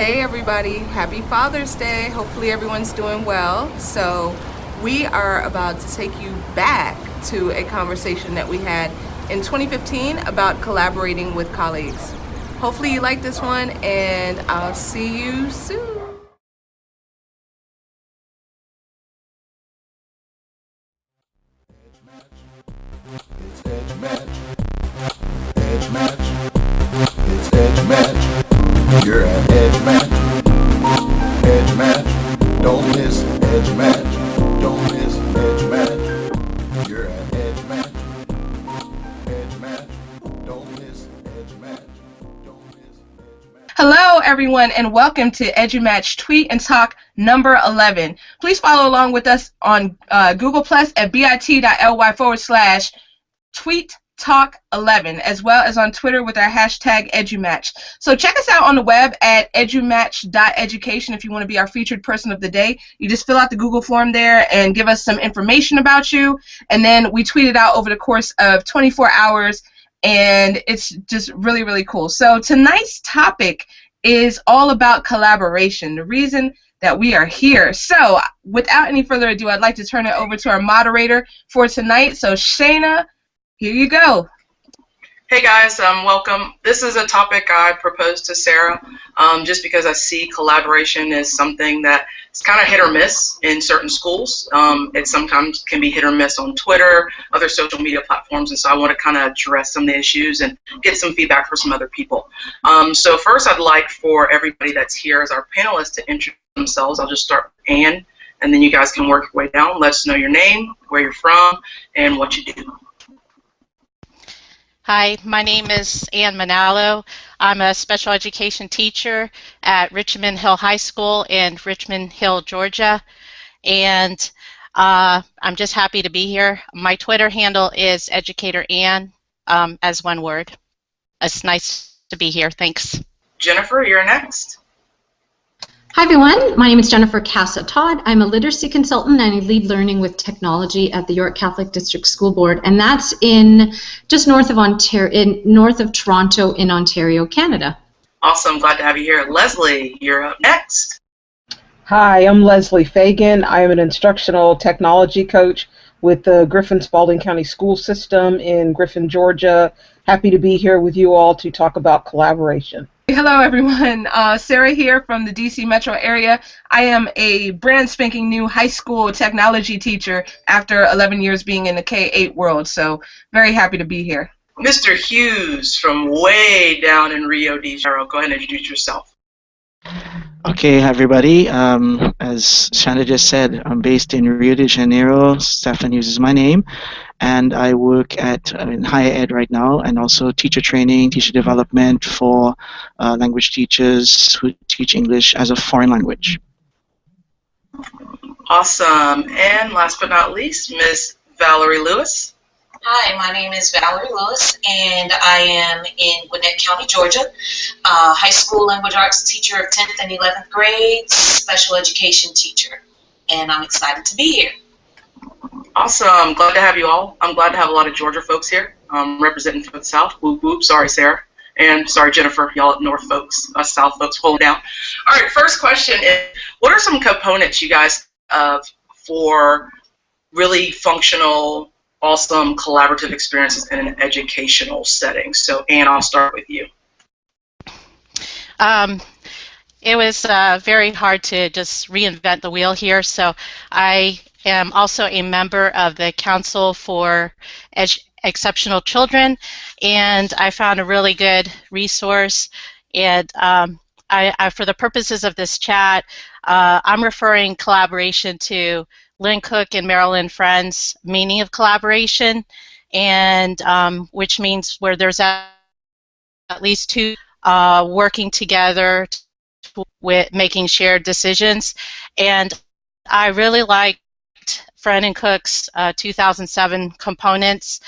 Hey everybody, happy Father's Day. Hopefully everyone's doing well. So, we are about to take you back to a conversation that we had in 2015 about collaborating with colleagues. Hopefully you like this one and I'll see you soon. It's Edge Match. Edge Match. It's Edge Match. You're at Edge Match. Edge Match. Don't miss Edge Match. Don't miss Edge Match. You're at Edge Match. Edge Match. Don't miss Edge Match. Don't miss Edge Match. Hello everyone and welcome to EduMatch Tweet and Talk number 11. Please follow along with us on Google Plus at bit.ly/tweet Talk 11, as well as on Twitter with our hashtag EduMatch. So check us out on the web at edumatch.education if you want to be our featured person of the day. You just fill out the Google form there and give us some information about you, and then we tweet it out over the course of 24 hours, and it's just really, really cool. So tonight's topic is all about collaboration, the reason that we are here. So without any further ado, I'd like to turn it over to our moderator for tonight. So Shayna, here you go. Hey guys, welcome. This is a topic I proposed to Sarah just because I see collaboration as something that is kind of hit or miss in certain schools. It sometimes can be hit or miss on Twitter, other social media platforms, and so I want to kind of address some of the issues and get some feedback from some other people. So first I'd like for everybody that's here as our panelists to introduce themselves. I'll just start with Ann, and then you guys can work your way down. Let us know your name, where you're from, and what you do. Hi, my name is Ann Manalo. I'm a special education teacher at Richmond Hill High School in Richmond Hill, Georgia, and I'm just happy to be here. My Twitter handle is Educator Ann, as one word. It's nice to be here. Thanks. Jennifer, you're next. Hi everyone, my name is Jennifer Casa Todd. I'm a literacy consultant and I lead learning with technology at the York Catholic District School Board, and that's in just north of Toronto in Ontario, Canada. Awesome, glad to have you here. Leslie, you're up next. Hi, I'm Leslie Fagan. I am an instructional technology coach with the Griffin-Spalding County School System in Griffin, Georgia. Happy to be here with you all to talk about collaboration. Hello everyone, Sarah here from the DC metro area. I am a brand spanking new high school technology teacher after 11 years being in the K-8 world, so very happy to be here. Mr. Hughes from way down in Rio de Janeiro, go ahead and introduce yourself. Okay, hi everybody. As Shanda just said, I'm based in Rio de Janeiro. Stefan Hughes is my name, and I work in higher ed right now, and also teacher training, teacher development for language teachers who teach English as a foreign language. Awesome. And last but not least, Ms. Valerie Lewis. Hi, my name is Valerie Lewis, and I am in Gwinnett County, Georgia. High school language arts teacher of 10th and 11th grades, special education teacher, and I'm excited to be here. Awesome. Glad to have you all. I'm glad to have a lot of Georgia folks here representing for the South. Whoop, whoop. Sorry, Sarah. And sorry, Jennifer, y'all North folks, us South folks, hold it down. All right, first question is, what are some components you guys have for really functional, awesome collaborative experiences in an educational setting? So, Ann, I'll start with you. It was very hard to just reinvent the wheel here, so I am also a member of the Council for Exceptional Children, and I found a really good resource. And for the purposes of this chat, I'm referring collaboration to Lynn Cook and Marilyn Friend's meaning of collaboration, and which means where there's at least two working together with making shared decisions. And I really liked Friend and Cook's 2007 components.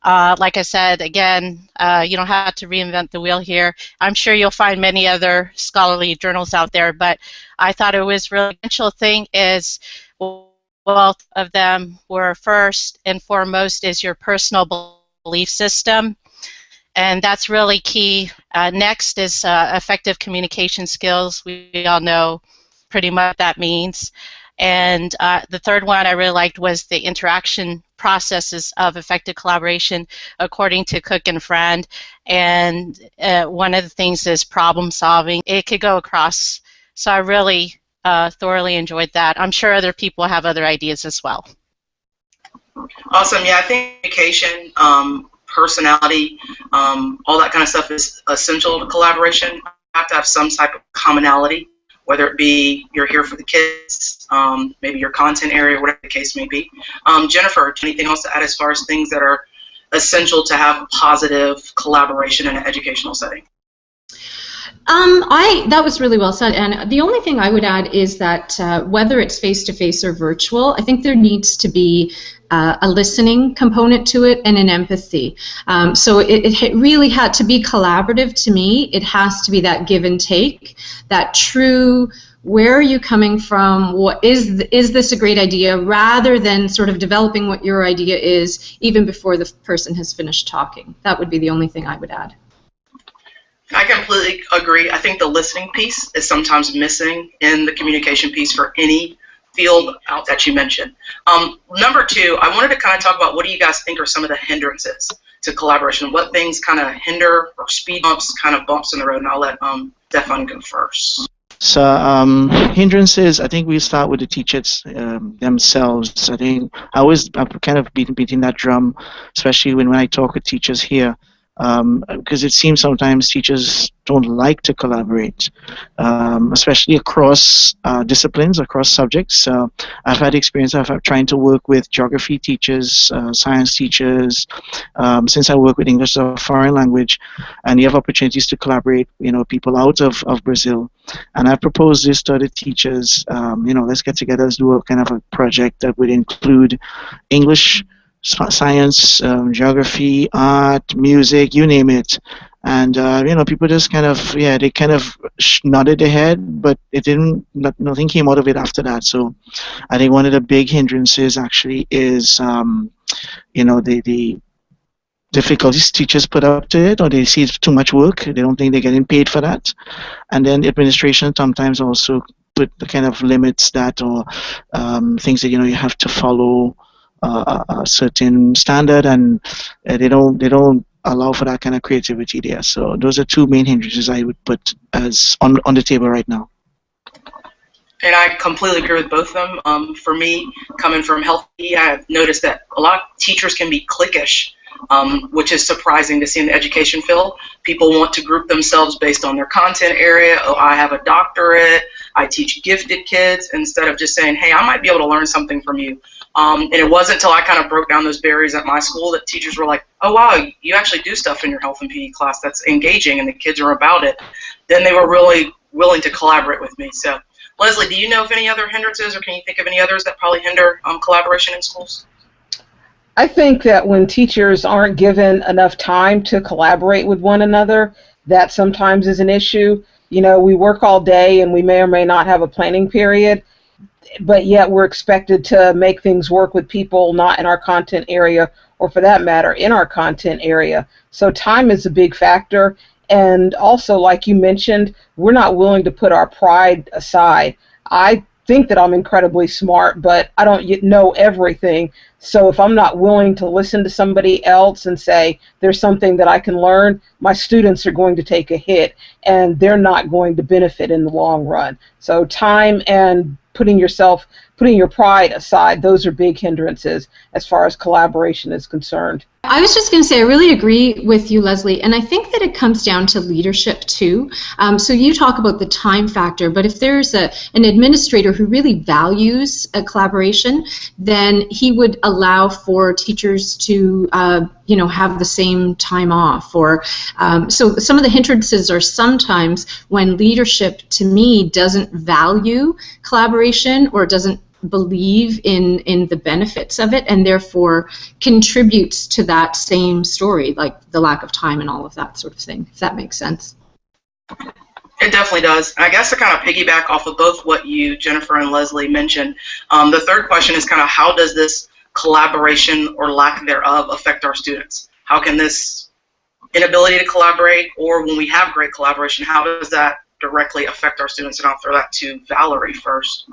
Like I said, again, you don't have to reinvent the wheel here. I'm sure you'll find many other scholarly journals out there, but I thought it was really essential thing is both of them were first and foremost is your personal belief system. and that's really key. Next is effective communication skills. We all know pretty much what that means. And the third one I really liked was the interaction processes of effective collaboration according to Cook and Friend. And one of the things is problem solving. It could go across. So I really thoroughly enjoyed that. I'm sure other people have other ideas as well. Awesome. Yeah, I think communication, personality, all that kind of stuff is essential to collaboration. You have to have some type of commonality, whether it be you're here for the kids, maybe your content area, whatever the case may be. Jennifer, anything else to add as far as things that are essential to have positive collaboration in an educational setting? That was really well said, and the only thing I would add is that whether it's face-to-face or virtual, I think there needs to be a listening component to it and an empathy. So it really had to be collaborative to me. It has to be that give and take, that true, where are you coming from, what is this a great idea, rather than sort of developing what your idea is even before the person has finished talking. That would be the only thing I would add. I completely agree. I think the listening piece is sometimes missing in the communication piece for any field out that you mentioned. Number two, I wanted to kind of talk about what do you guys think are some of the hindrances to collaboration? What things kind of hinder or speed bumps, kind of bumps in the road? And I'll let Stefan go first. So hindrances, I think we start with the teachers themselves. I think I've kind of beating that drum, especially when I talk with teachers here. Because it seems sometimes teachers don't like to collaborate, especially across disciplines, across subjects. I've had experience of trying to work with geography teachers, science teachers, since I work with English as a foreign language, and you have opportunities to collaborate, people out of Brazil. And I've proposed this to other teachers, let's get together, let's do a kind of a project that would include English, science, geography, art, music, you name it. And people just kind of, they kind of nodded their head, but nothing came out of it after that. So I think one of the big hindrances actually is, the difficulties teachers put up to it, or they see it's too much work, they don't think they're getting paid for that. And then the administration sometimes also put the kind of limits that, or things that, you have to follow a certain standard, and they don't allow for that kind of creativity there. So those are two main hindrances I would put as on the table right now. And I completely agree with both of them. For me, coming from health, I've noticed that a lot of teachers can be cliquish, which is surprising to see in the education field. People want to group themselves based on their content area. Oh, I have a doctorate, I teach gifted kids, instead of just saying, hey, I might be able to learn something from you. And it wasn't until I kind of broke down those barriers at my school that teachers were like, oh, wow, you actually do stuff in your health and PE class that's engaging and the kids are about it. Then they were really willing to collaborate with me. So, Leslie, do you know of any other hindrances, or can you think of any others that probably hinder collaboration in schools? I think that when teachers aren't given enough time to collaborate with one another, that sometimes is an issue. We work all day and we may or may not have a planning period, but yet we're expected to make things work with people not in our content area, or for that matter, in our content area. So time is a big factor. And also, like you mentioned, we're not willing to put our pride aside. I think that I'm incredibly smart, but I don't know everything. So if I'm not willing to listen to somebody else and say there's something that I can learn, my students are going to take a hit, and they're not going to benefit in the long run. So time and putting your pride aside, those are big hindrances as far as collaboration is concerned. I was just going to say, I really agree with you, Leslie, and I think that it comes down to leadership too. So you talk about the time factor, but if there's an administrator who really values a collaboration, then he would allow for teachers to have the same time off. Or so some of the hindrances are sometimes when leadership, to me, doesn't value collaboration or doesn't believe in the benefits of it, and therefore contributes to that same story, like the lack of time and all of that sort of thing, if that makes sense. It definitely does. I guess to kind of piggyback off of both what you, Jennifer, and Leslie mentioned, the third question is kind of how does this collaboration or lack thereof affect our students? How can this inability to collaborate, or when we have great collaboration, how does that directly affect our students? And I'll throw that to Valerie first.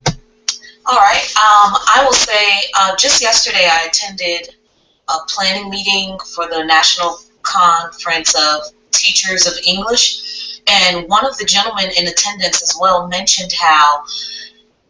All right. I will say just yesterday I attended a planning meeting for the National Conference of Teachers of English, and one of the gentlemen in attendance as well mentioned how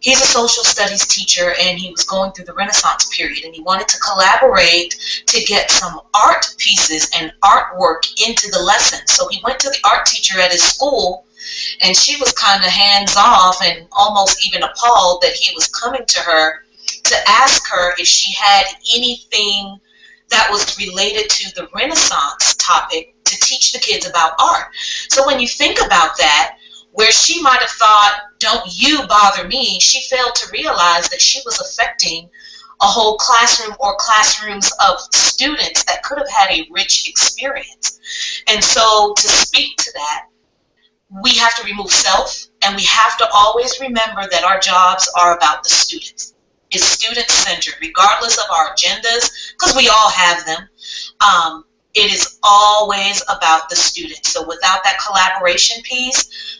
he's a social studies teacher and he was going through the Renaissance period and he wanted to collaborate to get some art pieces and artwork into the lesson. So he went to the art teacher at his school, and she was kind of hands-off and almost even appalled that he was coming to her to ask her if she had anything that was related to the Renaissance topic to teach the kids about art. So when you think about that, where she might have thought, don't you bother me, she failed to realize that she was affecting a whole classroom or classrooms of students that could have had a rich experience. And so to speak to that, we have to remove self, and we have to always remember that our jobs are about the students. It's student-centered, regardless of our agendas, because we all have them. It is always about the students. So without that collaboration piece,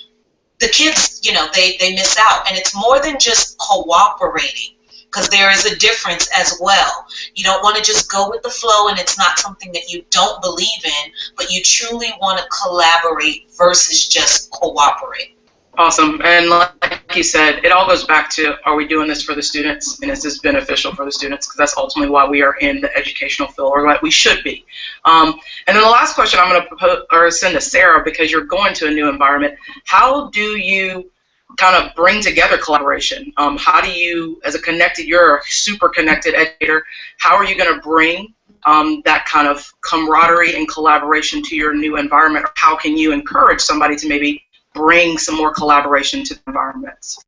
the kids, you know, they miss out. And it's more than just cooperating, because there is a difference as well. You don't want to just go with the flow and it's not something that you don't believe in, but you truly want to collaborate versus just cooperate. Awesome. And like you said, it all goes back to, are we doing this for the students, and is this beneficial for the students? Because that's ultimately why we are in the educational field, or what we should be. And then the last question I'm going to propose or send to Sarah, because you're going to a new environment. How do you kind of bring together collaboration? How do you, as a connected, you're a super connected educator, how are you going to bring that kind of camaraderie and collaboration to your new environment? Or how can you encourage somebody to maybe bring some more collaboration to the environments?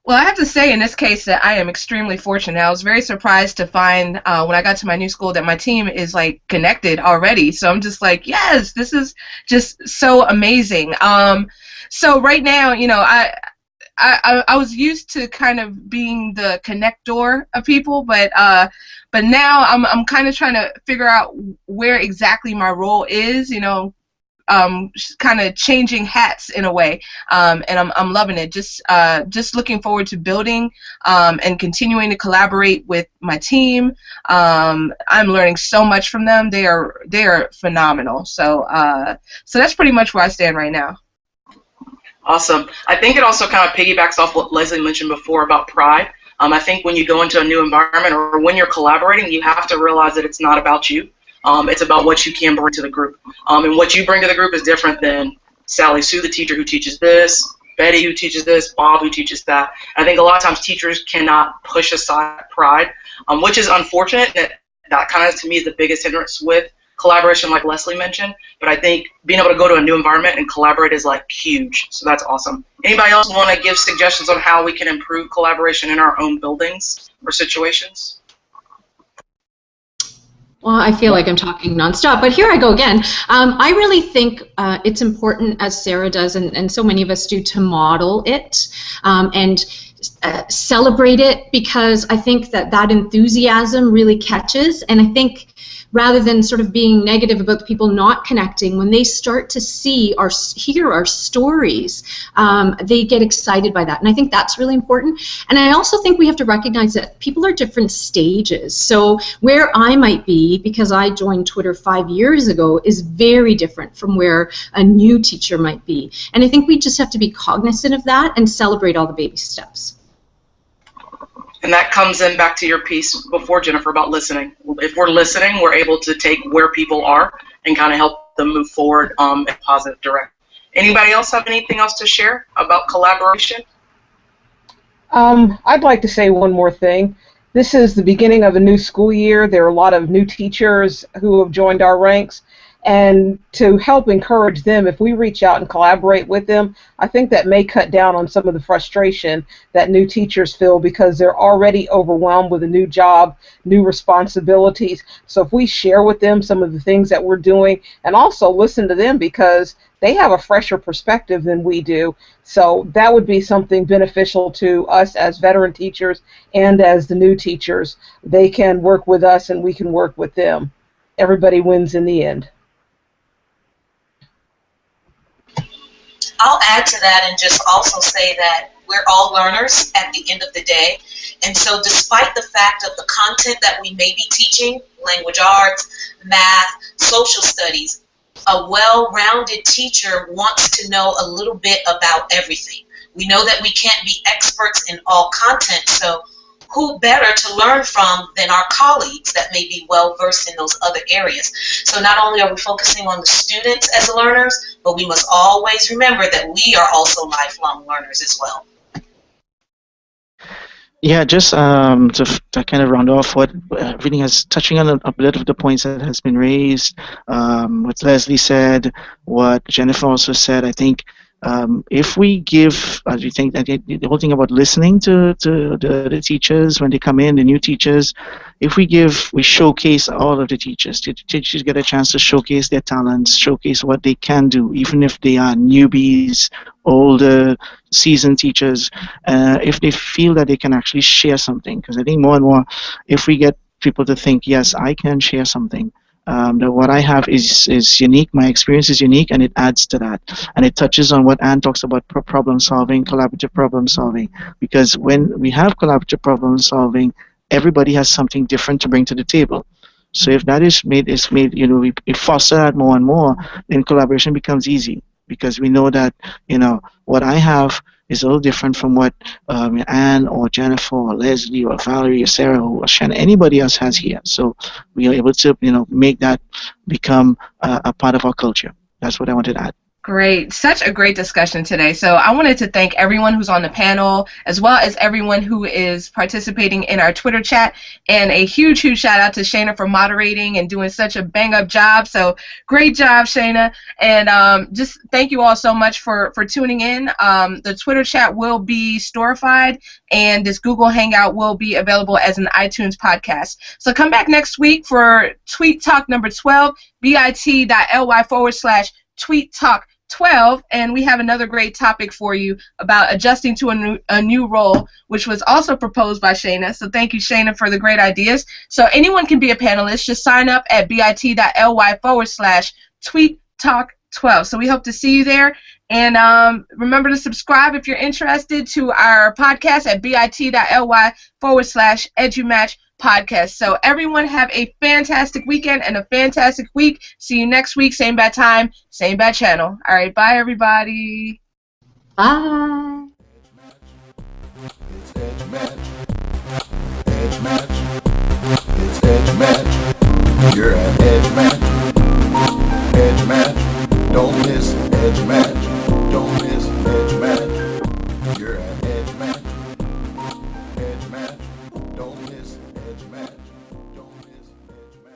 Well, I have to say in this case that I am extremely fortunate. I was very surprised to find when I got to my new school that my team is like connected already. So I'm just like, yes, this is just so amazing. So right now, you know, I was used to kind of being the connector of people, but now I'm kind of trying to figure out where exactly my role is, you know, kind of changing hats in a way, and I'm loving it. Just looking forward to building and continuing to collaborate with my team. I'm learning so much from them. They are phenomenal. So that's pretty much where I stand right now. Awesome. I think it also kind of piggybacks off what Leslie mentioned before about pride. I think when you go into a new environment or when you're collaborating, you have to realize that it's not about you. It's about what you can bring to the group. And what you bring to the group is different than Sally Sue, the teacher who teaches this, Betty who teaches this, Bob who teaches that. I think a lot of times teachers cannot push aside pride, which is unfortunate. That kind of, to me, is the biggest hindrance with collaboration, like Leslie mentioned. But I think being able to go to a new environment and collaborate is like huge. So that's awesome. Anybody else want to give suggestions on how we can improve collaboration in our own buildings or situations? Well, I feel like I'm talking nonstop, but here I go again. I really think it's important, as Sarah does, and so many of us do, to model it and celebrate it, because I think that enthusiasm really catches, and I think rather than sort of being negative about the people not connecting, when they start to hear our stories, they get excited by that. And I think that's really important. And I also think we have to recognize that people are different stages. So where I might be, because I joined Twitter 5 years ago, is very different from where a new teacher might be. And I think we just have to be cognizant of that and celebrate all the baby steps. And that comes in back to your piece before, Jennifer, about listening. If we're listening, we're able to take where people are and kind of help them move forward in a positive direction. Anybody else have anything else to share about collaboration? I'd like to say one more thing. This is the beginning of a new school year. There are a lot of new teachers who have joined our ranks. And to help encourage them, if we reach out and collaborate with them, I think that may cut down on some of the frustration that new teachers feel, because they're already overwhelmed with a new job, new responsibilities. So if we share with them some of the things that we're doing, and also listen to them, because they have a fresher perspective than we do. So that would be something beneficial to us as veteran teachers and as the new teachers. They can work with us and we can work with them. everybody wins in the end. I'll add to that and just also say that we're all learners at the end of the day. And so despite the fact of the content that we may be teaching, language arts, math, social studies, a well-rounded teacher wants to know a little bit about everything. We know that we can't be experts in all content, so who better to learn from than our colleagues that may be well-versed in those other areas. So not only are we focusing on the students as learners, but we must always remember that we are also lifelong learners as well. Yeah, just to kind of round off what Vinny has, touching on a bit of the points that has been raised, what Leslie said, what Jennifer also said. I think if we give, as we think that the whole thing about listening to the teachers when they come in, the new teachers, if we showcase all of the teachers. The teachers get a chance to showcase their talents, showcase what they can do, even if they are newbies, older, seasoned teachers, if they feel that they can actually share something. Because I think more and more, if we get people to think, yes, I can share something, that what I have is unique, my experience is unique, and it adds to that. And it touches on what Anne talks about, problem solving, collaborative problem solving. Because when we have collaborative problem solving, everybody has something different to bring to the table. So if that is made, we foster that more and more, then collaboration becomes easy. Because we know that, what I have is a little different from what Anne or Jennifer or Leslie or Valerie or Sarah or Shannon, anybody else has here. So we are able to, make that become a part of our culture. That's what I wanted to add. Great. Such a great discussion today. So I wanted to thank everyone who's on the panel, as well as everyone who is participating in our Twitter chat, and a huge, huge shout out to Shayna for moderating and doing such a bang-up job. So great job, Shayna. And just thank you all so much for tuning in. The Twitter chat will be storified, and this Google Hangout will be available as an iTunes podcast. So come back next week for Tweet Talk number 12, bit.ly/Tweet Talk 12, and we have another great topic for you about adjusting to a new role, which was also proposed by Shayna. So thank you, Shayna, for the great ideas. So anyone can be a panelist. Just sign up at bit.ly/Tweet Talk 12. So we hope to see you there. And remember to subscribe if you're interested to our podcast at bit.ly/EduMatch podcast. So everyone have a fantastic weekend and a fantastic week. See you next week, same bad time, same bad channel. All right, bye everybody. Bye. It's Edge Match. Edge Match. It's Edge Match. You're at Edge Match. Edge Match. Don't miss Edge Match. Don't miss Edge